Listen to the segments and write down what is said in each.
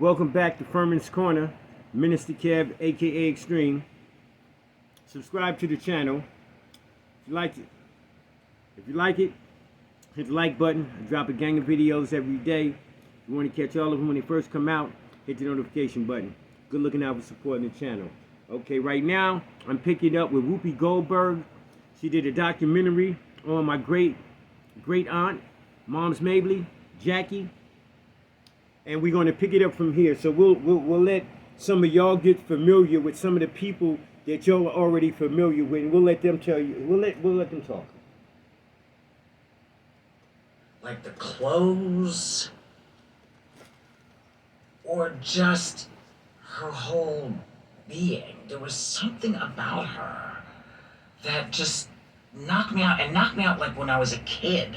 Welcome back to Furman's Corner, Minister Kev, aka Extreme. Subscribe to the channel if you like it. If you like it, hit the like button. I drop a gang of videos every day. If you want to catch all of them when they first come out, hit the notification button. Good looking out for supporting the channel. Okay, right now I'm picking up with Whoopi Goldberg. She did a documentary on my great aunt, Mom's MABLEY, Jackie. And we're going to pick it up from here. So we'll let some of y'all get familiar with some of the people that y'all are already familiar with, and we'll let them tell you. We'll let them talk. Like the clothes, or just her whole being. There was something about her that just knocked me out, and knocked me out like when I was a kid.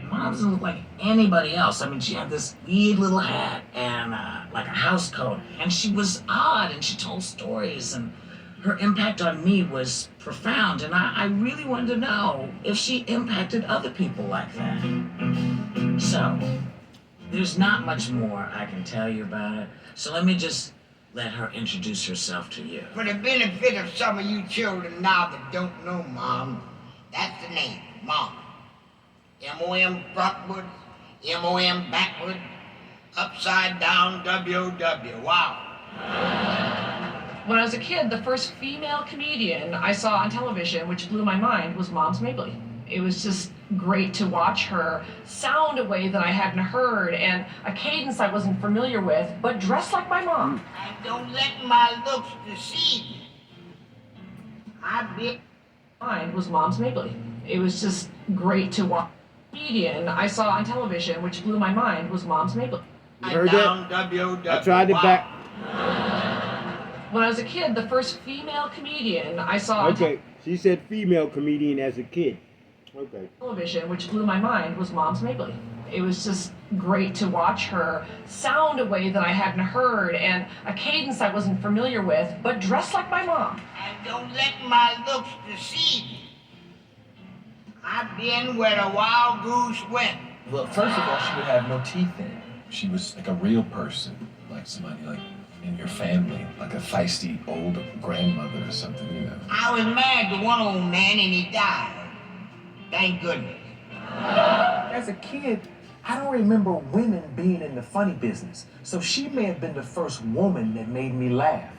Mom doesn't look like anybody else. I mean, she had this weird little hat and like a house coat, and she was odd, and she told stories, and her impact on me was profound, and I really wanted to know if she impacted other people like that. So, there's not much more I can tell you about it, so let me just let her introduce herself to you. For the benefit of some of you children now that don't know Mom, that's the name, Mom. M-O-M frontward, M-O-M backward, upside down, W-O-W. Wow. When I was a kid, the first female comedian I saw on television, which blew my mind, was Mom's MABLEY. It was just great to watch her sound a way that I hadn't heard and a cadence I wasn't familiar with, but dressed like my mom. And don't let my looks deceive you. Mine was Mom's MABLEY. It was just great to watch. Comedian I saw on television, which blew my mind, was Mom's MABLEY. You heard that? W-O-W. I tried it back. When I was a kid, the first female comedian I saw on she said female comedian as a kid. Okay. television, which blew my mind, was Mom's MABLEY. It was just great to watch her sound a way that I hadn't heard and a cadence I wasn't familiar with, but dressed like my mom. And don't let my looks deceive you. I've been where the wild goose went. Well, first of all, she would have no teeth in it. She was like a real person, like somebody like in your family, like a feisty old grandmother or something, you know. I was married to one old man and he died. Thank goodness. As a kid, I don't remember women being in the funny business. So she may have been the first woman that made me laugh,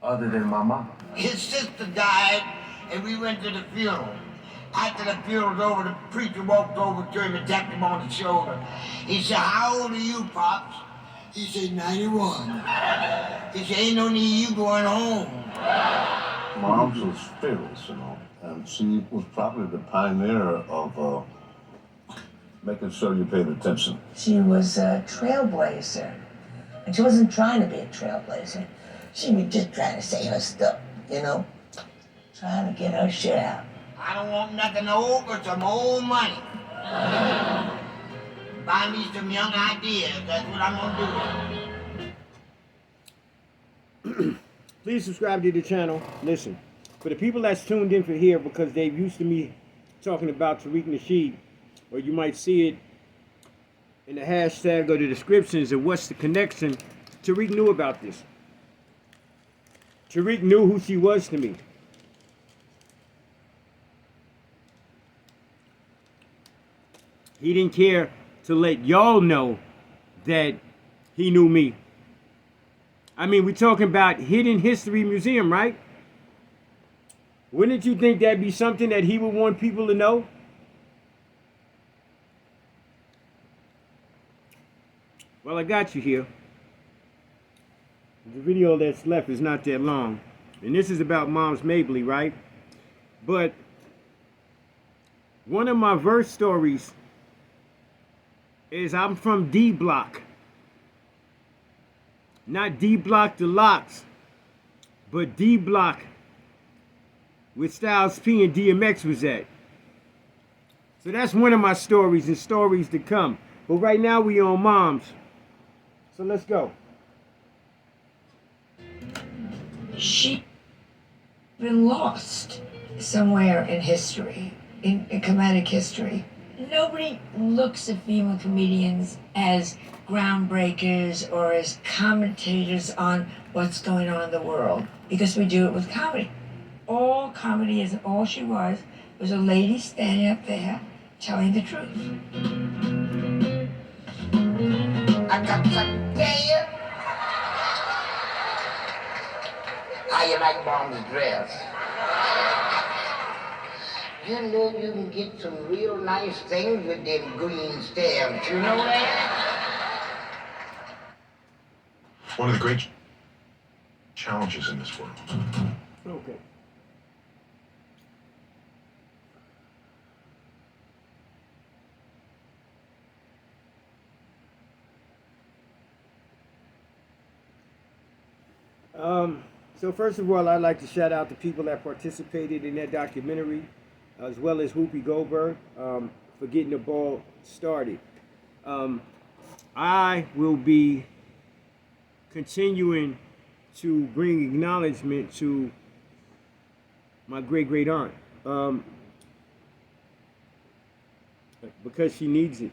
other than my mom. His sister died and we went to the funeral. After the funeral was over, the preacher walked over to him and tapped him on the shoulder. He said, "How old are you, Pops?" He said, 91. He said, "Ain't no need you going home." Mom's was fearless, you know, and she was probably the pioneer of making sure you paid attention. She was a trailblazer, and she wasn't trying to be a trailblazer. She was just trying to say her stuff, you know, trying to get her shit out. I don't want nothing old but some old money. Buy me some young ideas. That's what I'm gonna do. Please subscribe to the channel. Listen, for the people that's tuned in for here because they're used to me talking about Tariq Nasheed, or you might see it in the hashtag or the descriptions of what's the connection. Tariq knew about this. Tariq knew who she was to me. He didn't care to let y'all know that he knew me. I mean, we're talking about Hidden History Museum, right? Wouldn't you think that'd be something that he would want people to know? Well, I got you here. The video that's left is not that long. And this is about Mom's MABLEY, right? But one of my verse stories is I'm from D Block. Not D Block the Locks, but D Block where Styles P and DMX was at. So that's one of my stories and stories to come. But right now we on Mom's. So let's go. She been lost somewhere in history, in comedic history. Nobody looks at female comedians as groundbreakers or as commentators on what's going on in the world because we do it with comedy. All comedy is, all she was a lady standing up there telling the truth. I got something to tell you. How you like Mom's dress? You know you can get some real nice things with them green stamps, you know that? One of the great challenges in this world. Okay. So first of all, I'd like to shout out the people that participated in that documentary, as well as Whoopi Goldberg, for getting the ball started. I will be continuing to bring acknowledgement to my great aunt, because she needs it.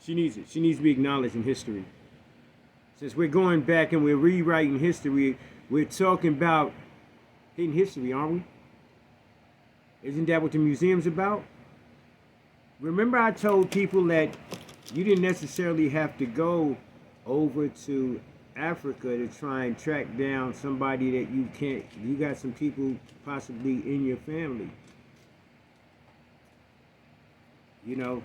She needs it. She needs to be acknowledged in history. Since we're going back and we're rewriting history, we're talking about hidden history, aren't we? Isn't that what the museum's about? Remember I told people that you didn't necessarily have to go over to Africa to try and track down somebody that you got some people possibly in your family. You know,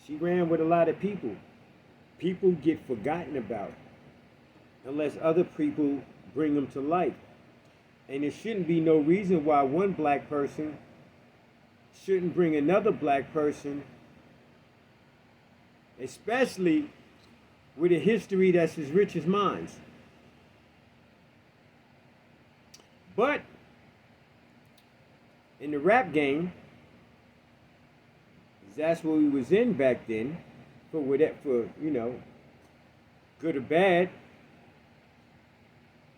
she ran with a lot of people. People get forgotten about unless other people bring them to life. And there shouldn't be no reason why one black person shouldn't bring another black person, especially with a history that's as rich as mine. But in the rap game, that's what we was in back then, for you know, good or bad,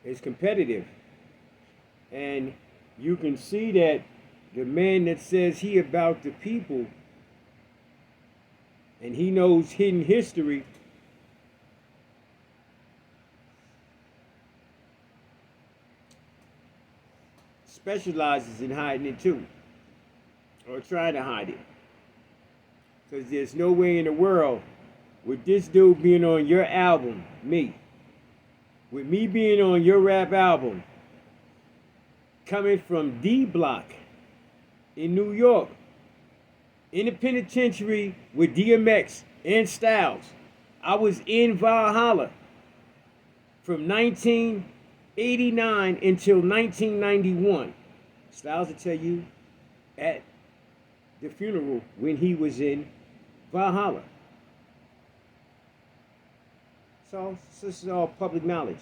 it's competitive. And you can see that the man that says he about the people and he knows hidden history, specializes in hiding it too, or trying to hide it. Because there's no way in the world with this dude being on your album, with me being on your rap album, coming from D Block in New York, in the penitentiary with DMX and Styles. I was in Valhalla from 1989 until 1991. Styles will tell you at the funeral when he was in Valhalla. So this is all public knowledge.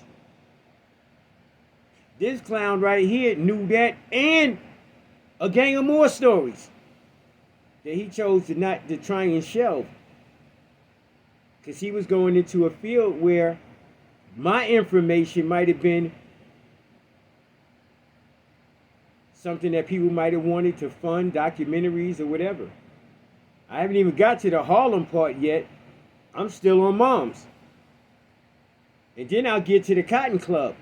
This clown right here knew that, and a gang of more stories that he chose to try and shelve, because he was going into a field where my information might have been something that people might have wanted to fund, documentaries or whatever. I haven't even got to the Harlem part yet. I'm still on Mom's. And then I'll get to the Cotton Club,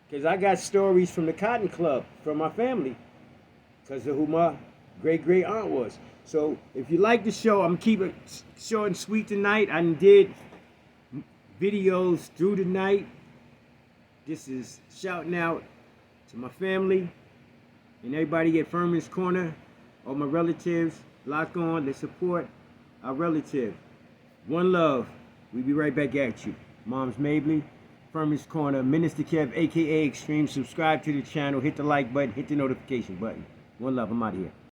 because I got stories from the Cotton Club from my family because of who my great aunt was. So if you like the show, I'm keep it short and sweet tonight. I did videos through the night. This is shouting out to my family and everybody at Furman's Corner, all my relatives, lock on, let's support our relative. One love. We'll be right back at you. Mom's MABLEY, Furman's Corner, Minister Kev, aka Extreme. Subscribe to the channel, hit the like button, hit the notification button. One love, I'm out of here.